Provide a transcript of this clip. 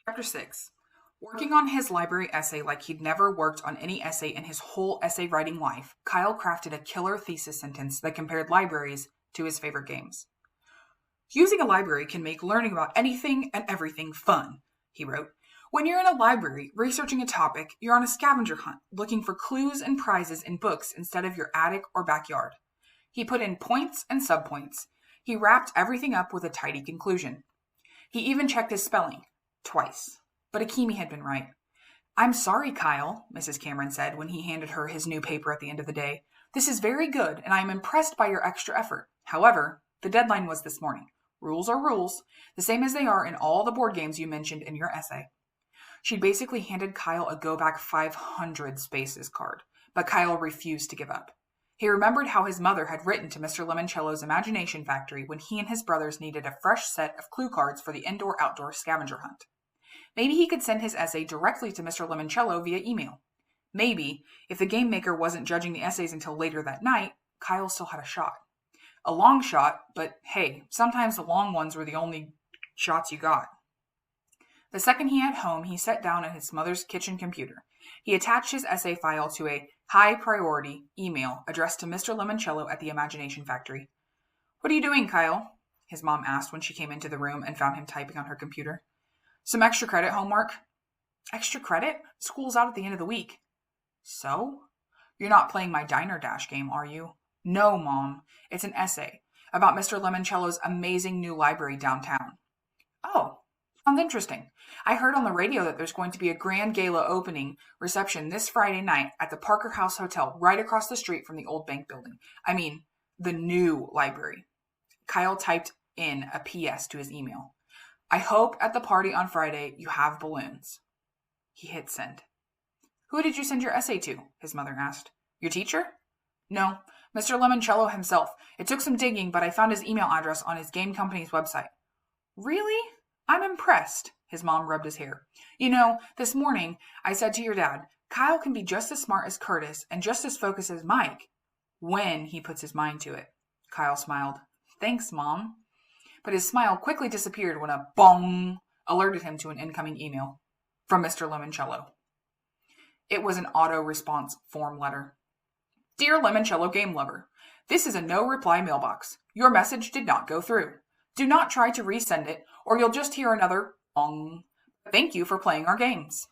Chapter 6. Working on his library essay like he'd never worked on any essay in his whole essay writing life, Kyle crafted a killer thesis sentence that compared libraries to his favorite games. Using a library can make learning about anything and everything fun, he wrote. When you're in a library researching a topic, you're on a scavenger hunt, looking for clues and prizes in books instead of your attic or backyard. He put in points and subpoints. He wrapped everything up with a tidy conclusion. He even checked his spelling, twice. But Akemi had been right. "I'm sorry, Kyle," Mrs. Cameron said when he handed her his new paper at the end of the day. "This is very good, and I am impressed by your extra effort. However, the deadline was this morning. Rules are rules, the same as they are in all the board games you mentioned in your essay." She'd basically handed Kyle a Go Back 500 Spaces card, but Kyle refused to give up. He remembered how his mother had written to Mr. Lemoncello's Imagination Factory when he and his brothers needed a fresh set of clue cards for the indoor-outdoor scavenger hunt. Maybe he could send his essay directly to Mr. Lemoncello via email. Maybe, if the game maker wasn't judging the essays until later that night, Kyle still had a shot. A long shot, but hey, sometimes the long ones were the only shots you got. The second he had home, he sat down at his mother's kitchen computer. He attached his essay file to a high-priority email addressed to Mr. Lemoncello at the Imagination Factory. "What are you doing, Kyle?" his mom asked when she came into the room and found him typing on her computer. "Some extra credit homework." "Extra credit? School's out at the end of the week." "So? You're not playing my Diner Dash game, are you?" "No, Mom. It's an essay about Mr. Lemoncello's amazing new library downtown." "Oh, sounds interesting. I heard on the radio that there's going to be a grand gala opening reception this Friday night at the Parker House Hotel right across the street from the old bank building. I mean, the new library." Kyle typed in a PS to his email. "I hope at the party on Friday you have balloons." He hit send. "Who did you send your essay to?" his mother asked. "Your teacher?" "No, Mr. Lemoncello himself. It took some digging, but I found his email address on his game company's website." "Really? I'm impressed." His mom rubbed his hair. "You know, this morning I said to your dad, Kyle can be just as smart as Curtis and just as focused as Mike when he puts his mind to it." Kyle smiled. "Thanks, Mom." But his smile quickly disappeared when a bong alerted him to an incoming email from Mr. Lemoncello. It was an auto-response form letter. "Dear Lemoncello Game Lover, this is a no-reply mailbox. Your message did not go through. Do not try to resend it, or you'll just hear another bong. Thank you for playing our games."